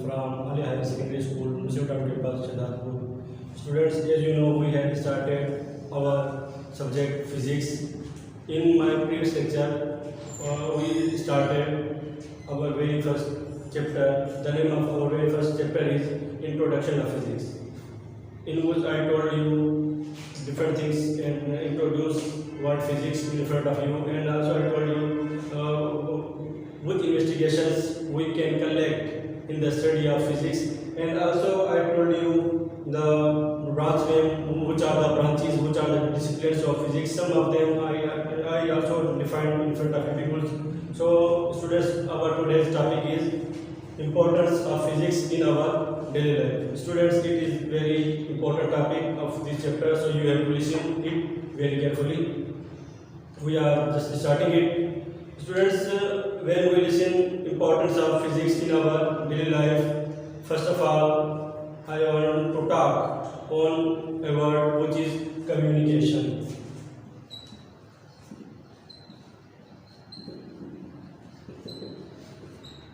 from Ali Higher Secondary School, Muslim Town Campus, Shahidapur. Students, as you know, we had started our subject physics. In my previous lecture, we started our very first chapter. The name of our very first chapter is Introduction of Physics, in which I told you different things and introduce what physics in front of you, and also I told you which investigations we can collect in the study of physics, and also I told you the branch name, which are the branches, which are the disciplines of physics. Some of them I also defined in front of you people. So students, our today's topic is importance of physics in our daily life. Students, it is very important topic of this chapter, so you have to listen it very carefully. We are just starting it. Students, when we listen importance of physics in our daily life, first of all, I want to talk on a word which is communication.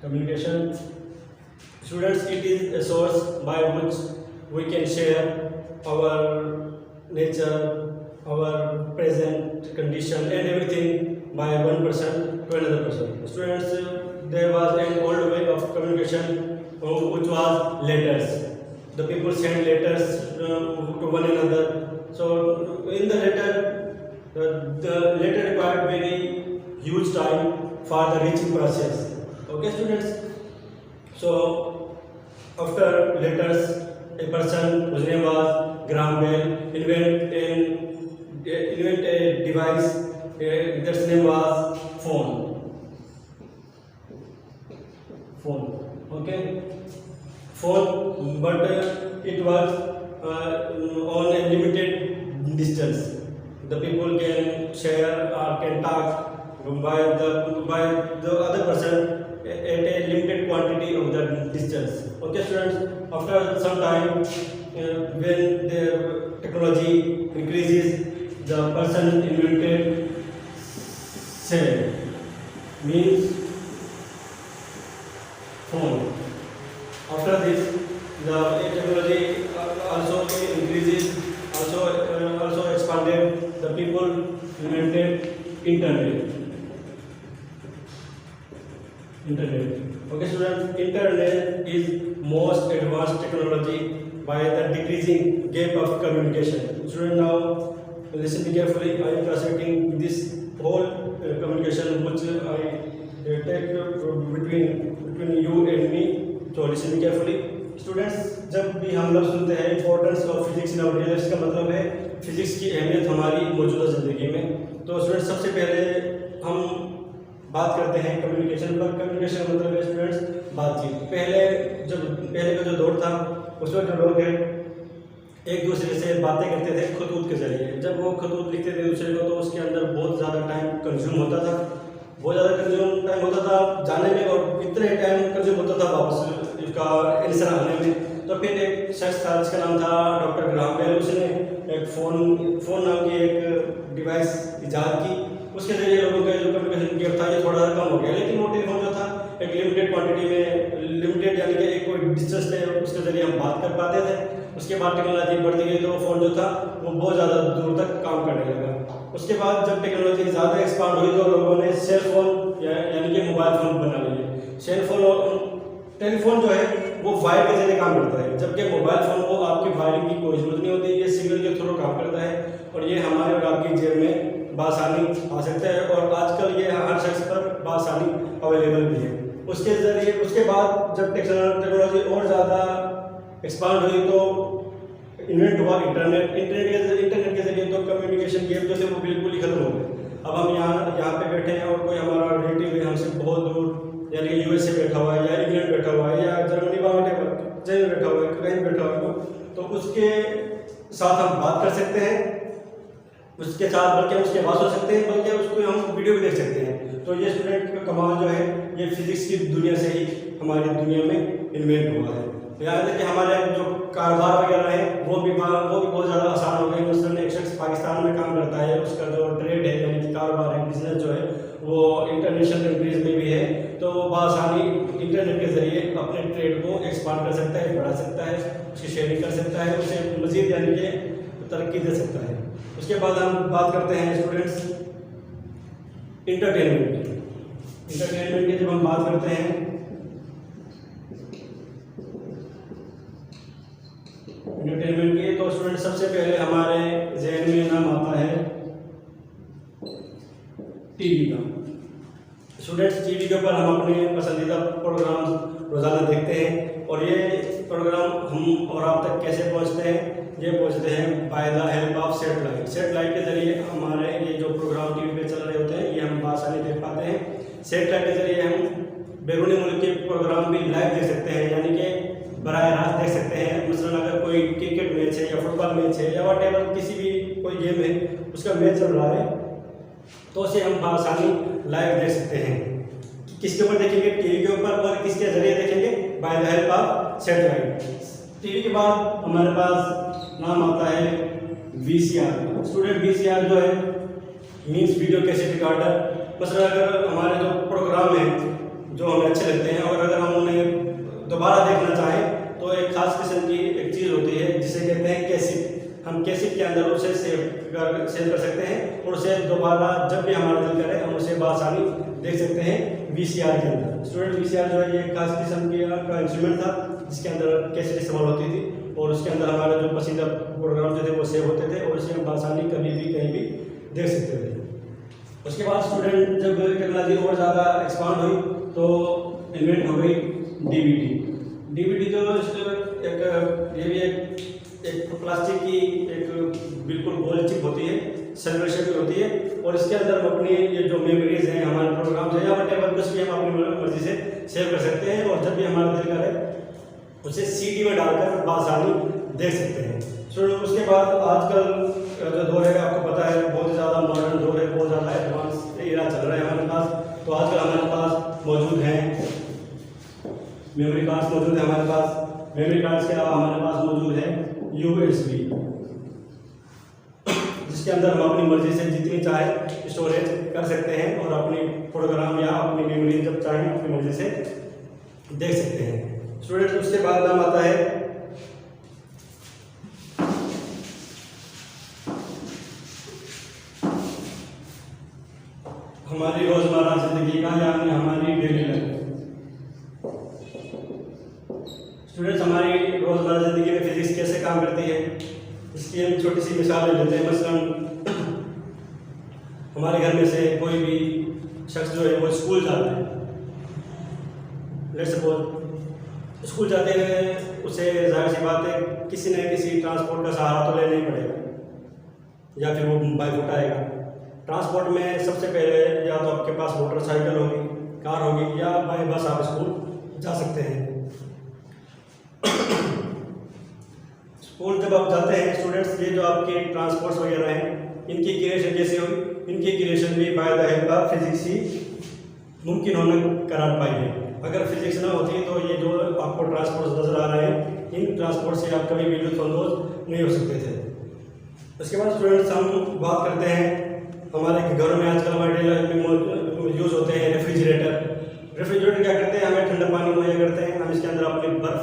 Communication. Students, it is a source by which we can share our nature, our present condition and everything by one person to another person. Students, there was an old way of communication which was letters. The people send letters to one another. So in the letter, the letter required very huge time for the reaching process. Okay, students. So after letters, a person whose name was Graham Bell invent a device. That's name was phone. Okay, phone, but it was on a limited distance. The people can share or can talk by the other person at a limited quantity of the distance. Okay, students, after some time, when the technology increases, the person invented cell, means phone. After this, the technology also increases, also expanded. The people invented internet. Okay, students, internet is most advanced technology by the decreasing gap of communication. Students, now listen carefully. I am translating this whole communication which I take between you and me. So listen carefully. Students, जब भी हम लोग सुनते हैं importance of physics in our daily, इसका मतलब है physics की अहमियत हमारी मौजूदा ज़िंदगी में। तो स्टूडेंट्स, सबसे पहले हम बात करते हैं कम्युनिकेशन पर। कम्युनिकेशन मतलब है स्टूडेंट्स बातचीत। पहले का जो दौर था, उसमें जो लोग हैं एक दूसरे से बातें करते थे खतूत के जरिए। जब वो खतूत लिखते थे दूसरे को, तो उसके अंदर बहुत ज़्यादा टाइम कंज्यूम होता था, जाने में, और इतने टाइम कंज्यूम होता था वापस इसका आंसर आने में। तो फिर एक शख्स था जिसका नाम था डॉक्टर ग्राहम बेल। उसने एक फ़ोन नाम की एक डिवाइस ईजाद की। उसके जरिए लोगों का जो कम्युनिकेशन गैप था ये थोड़ा सा कम हो गया। लेकिन वो टेलीफोन जो था एक लिमिटेड क्वांटिटी में, लिमिटेड यानी कि एक कोई डिस्टेंस पे उसके जरिए हम बात कर पाते थे। उसके बाद टेक्नोलॉजी बढ़ती गई तो वो फ़ोन जो था वो बहुत ज़्यादा दूर तक काम करने लगा। उसके बाद जब टेक्नोलॉजी ज़्यादा एक्सपांड हुई तो लोगों ने सेल फोन यानी कि मोबाइल फ़ोन बना लिए। सेल फोन और टेलीफोन जो है वो वायर के जरिए काम करता है, जबकि मोबाइल फ़ोन को आपकी वायरिंग की कोई ज़रूरत नहीं होती। ये सिग्नल के थ्रू काम करता है और ये हमारे और आपकी जेब में बासानी आ सकता है, और आजकल ये हर शख्स पर बासानी अवेलेबल भी है। उसके बाद जब टेक्नोलॉजी और ज़्यादा एक्सपांड हुई तो इन्वेंट हुआ इंटरनेट के जरिए तो कम्युनिकेशन गैप जो थे वो बिल्कुल ही खत्म हो गए। अब हम यहाँ पे बैठे हैं और कोई हमारा रिलेटिव है हमसे बहुत दूर, यानी कि यूएसए बैठा हुआ है या इंग्लैंड बैठा हुआ है या जर्मनी में बैठा हुआ है, कहीं बैठा हुआ है, तो उसके साथ हम बात कर सकते हैं, उसके साथ बल्कि हम उसके आवाज़ हो सकते हैं, बल्कि उसको हम वीडियो भी देख सकते हैं। तो ये स्टूडेंट का कमाल जो है ये फिजिक्स की दुनिया से ही हमारी दुनिया में इन्वेंट हुआ है। याद है कि हमारे जो कारोबार वगैरह है वो भी बहुत ज़्यादा आसान हो गए। मसलन एक शख्स पाकिस्तान में काम करता है, उसका जो ट्रेड है यानी कि कारोबार है, बिजनेस जो है वो इंटरनेशनल कंट्रीज में भी है, तो वो बआसानी इंटरनेट के ज़रिए अपने ट्रेड को एक्सपांड कर सकता है, बढ़ा सकता है, उसकी शेयरिंग कर सकता है, उसे मज़ीद यानी कि तरक्की दे सकता है। उसके बाद हम बात करते हैं स्टूडेंट्स इंटरटेनमेंट की जब हम बात करते हैं इंटरटेनमेंट की, तो स्टूडेंट सबसे पहले हमारे ज़हन में नाम आता है टीवी का। स्टूडेंट्स टीवी के ऊपर हम अपने पसंदीदा प्रोग्राम रोज़ाना देखते हैं और ये प्रोग्राम हम और आप तक कैसे पहुंचते हैं? ये पहुंचते हैं bye the help of satellite के ज़रिए हमारे ये जो प्रोग्राम टीवी पे चल रहे होते हैं ये हम आसानी देख पाते हैं। सेटेलाइट के ज़रिए हम बैरूनी मुल्क के प्रोग्राम भी लाइव देख सकते हैं, यानी कि बराह रास्त देख सकते हैं। मसलन अगर कोई क्रिकेट मैच है या फुटबॉल मैच है या वॉटेवर किसी भी कोई गेम है उसका मैच चल रहा है तो उसे हम आसानी लाइव देख सकते हैं। किसके ऊपर देखेंगे? टीवी के ऊपर। और किसके ज़रिए देखेंगे? Bye the help of satellite. TV के बाद हमारे पास नाम आता है VCR। स्टूडेंट VCR जो है मीन्स वीडियो कैसेट रिकॉर्डर। मसलन अगर हमारे जो प्रोग्राम हैं जो हमें अच्छे लगते हैं और अगर हम उन्हें दोबारा देखना चाहें तो एक ख़ास किस्म की एक चीज़ होती है जिसे कहते हैं कैसेट। हम कैसेट के अंदर उसे सेव कर सकते हैं और उसे दोबारा जब भी हमारा दिल करे हम उसे बआसानी देख सकते हैं VCR के अंदर। स्टूडेंट VCR जो है ये एक खास किस्म का इंस्ट्रूमेंट था जिसके अंदर कैसेट इस्तेमाल होती थी और उसके अंदर हमारे जो पसंदीदा प्रोग्राम जो थे वो सेव होते थे और उसे हम बआसानी कभी भी कहीं भी देख सकते थे। उसके बाद स्टूडेंट जब टेक्नोलॉजी और ज़्यादा एक्सपांड हुई तो इन्वेंट हो गई DVD जो ये भी एक प्लास्टिक की एक बिल्कुल गोल चिप होती है, सर्कुलर शेप की होती है और इसके अंदर हम अपनी ये जो मेमोरीज हैं हमारे प्रोग्राम्स हैं या वटेवर कुछ भी हम अपनी मर्जी से सेव कर सकते हैं और जब भी हमारा दिल करे उसे CD में डालकर बआसानी देख सकते हैं। उसके बाद आजकल जो दौर है आपको पता है बहुत ही ज़्यादा मॉडर्न दौर है, बहुत ज़्यादा एडवांस एरा चल रहा है हमारे पास। तो आजकल हमारे पास मौजूद हैं मेमोरी कार्ड्स मौजूद है हमारे पास। मेमोरी कार्ड्स के अलावा हमारे पास मौजूद है USB जिसके अंदर हम अपनी मर्जी से जितनी चाहे स्टोरेज कर सकते हैं और अपनी फोटोग्राम या अपनी मेमोरी जब चाहें अपनी मर्जी से देख सकते हैं। स्टूडेंट उसके बाद नाम आता है हमारी रोजमर्रा जिंदगी का यानी हमारी डेली लाइफ। स्टूडेंट्स हमारी रोजमर्रा जिंदगी में फिजिक्स कैसे काम करती है इसकी हम छोटी सी मिसाल लेते हैं। मसलन हमारे घर में से कोई भी शख्स जो है वो स्कूल जाता है, लेट्स सपोज स्कूल जाते हैं उसे जाहिर सी बात है किसी न किसी ट्रांसपोर्ट का सहारा तो लेना ही पड़ेगा या फिर वो बाइक उठाएगा। ट्रांसपोर्ट में सबसे पहले या तो आपके पास मोटरसाइकिल होगी, कार होगी या बाई बस आप स्कूल जा सकते हैं। स्कूल जब आप जाते हैं स्टूडेंट्स ये जो आपके ट्रांसपोर्ट्स वगैरह हैं इनकी क्रिएशन कैसे हुई? इनकी क्रिएशन भी by the help of physics ही मुमकिन होना करार पाई है। अगर फिजिक्स ना होती तो ये जो आपको ट्रांसपोर्ट नजर आ रहे हैं इन ट्रांसपोर्ट से आप कभी भी लुत्फानंदोज नहीं हो सकते थे। उसके बाद स्टूडेंट्स हम बात करते हैं हमारे घरों में आजकल हमारे डेली लाइफ में यूज़ होते हैं रेफ्रिजरेटर क्या करते हैं? हमें ठंडा पानी मुहैया करते हैं। हम इसके अंदर अपनी बर्फ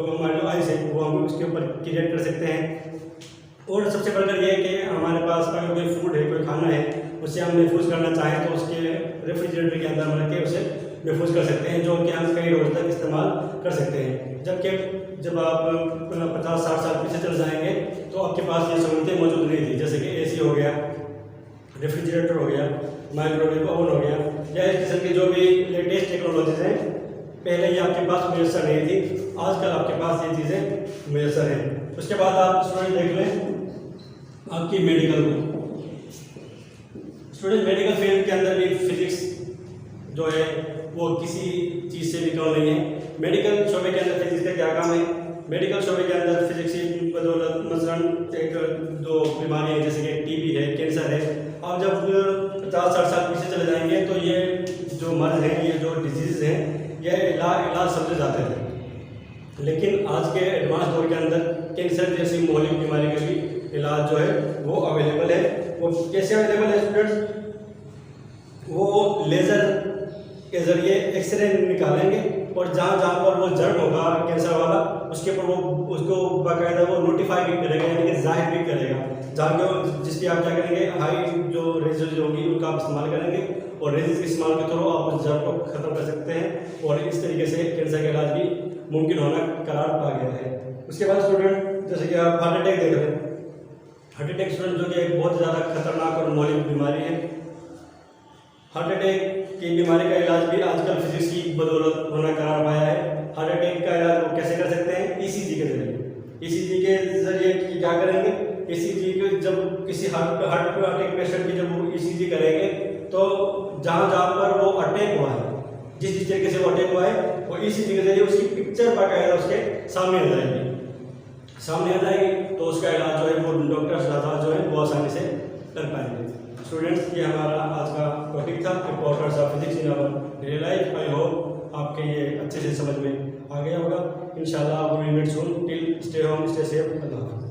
हमारे जो आइस है वो हम उसके ऊपर क्रिएट कर सकते हैं। और सबसे बढ़कर ये है कि हमारे पास अगर कोई फूड है, कोई खाना है, उसे हम महफूज करना चाहें तो उसके रेफ्रिजरेटर के अंदर हम रख के उसे महफूज कर सकते हैं जो कि हम कई रोज तक इस्तेमाल कर सकते हैं। जबकि जब आप 50-60 साल पीछे चल जाएंगे तो आपके पास ये सहूलतें मौजूद नहीं थी, जैसे कि AC हो गया, रेफ्रिजरेटर हो गया, माइक्रोवेव ओवन हो गया या इस किस्म की जो भी लेटेस्ट टेक्नोलॉजीज हैं पहले ये आपके पास मैसर नहीं थी, आजकल आपके पास ये चीज़ें मैसर हैं। उसके बाद आप स्टूडेंट देख लें आपकी मेडिकल को। स्टूडेंट मेडिकल फील्ड के अंदर भी फिजिक्स जो है वो किसी चीज़ से भी कम नहीं है। मेडिकल शोबे के अंदर फिजिक्स का क्या काम है? मेडिकल शोबे के अंदर फिजिक्स की बदौलत मसलन एक जो बीमारी है जैसे कि TB है, कैंसर है, आप जब 50-60 साल पीछे चले जाएंगे तो ये जो मर्ज हैं, ये जो डिजीज़ हैं, ये इलाज समझे जाते थे। लेकिन आज के एडवांस दौर के अंदर कैंसर जैसी मौलिक बीमारी का भी इलाज जो है वो अवेलेबल है। वो कैसे अवेलेबल है स्टूडेंट्स? वो लेज़र के ज़रिए एक्सरे निकालेंगे और जहाँ जहाँ पर वो जर्म होगा कैंसर वाला, उसके ऊपर वो उसको बाकायदा वो नोटिफाई भी करेगा, यानी कि जाहिर भी करेगा, जहाँ के जिसकी आप क्या करेंगे हाई जो रेजेस होंगी उनका आप इस्तेमाल करेंगे और रेजेस के इस्तेमाल के थ्रू आप उस जर्म को ख़त्म कर सकते हैं और इस तरीके से कैंसर का इलाज भी मुमकिन होना करार पा गया है। उसके बाद स्टूडेंट जैसे कि आप हार्ट अटैक देख रहे हैं, हार्ट अटैक स्टूडेंट जो कि एक बहुत ज़्यादा खतरनाक और मौलिक बीमारी है। हार्ट अटैक की बीमारी का इलाज भी आजकल फिजिक्स की बदौलत होना करार पाया है। हार्ट अटैक का इलाज वो कैसे कर सकते हैं? ईसीजी के जरिए। ईसीजी के जरिए क्या करेंगे? ईसीजी के जब किसी हार्ट अटैक पेशेंट की जब ईसीजी करेंगे तो जहाँ जहाँ पर वो अटैक हुआ है, जिस तरीके से वो अटैक हुआ है, वो ईसीजी के जरिए उसकी पिक्चर बाकायदा उसके सामने आ जाएगी, तो उसका इलाज जो है वो डॉक्टर्स जो है वो आसानी से कर पाएंगे। स्टूडेंट्स, ये हमारा आज का टॉपिक था, importance of physics in our daily life. I hope आपके ये अच्छे से समझ में आ गया होगा। इंशाल्लाह we will meet soon, till stay home, stay safe, अल्लाह हाफ़िज़।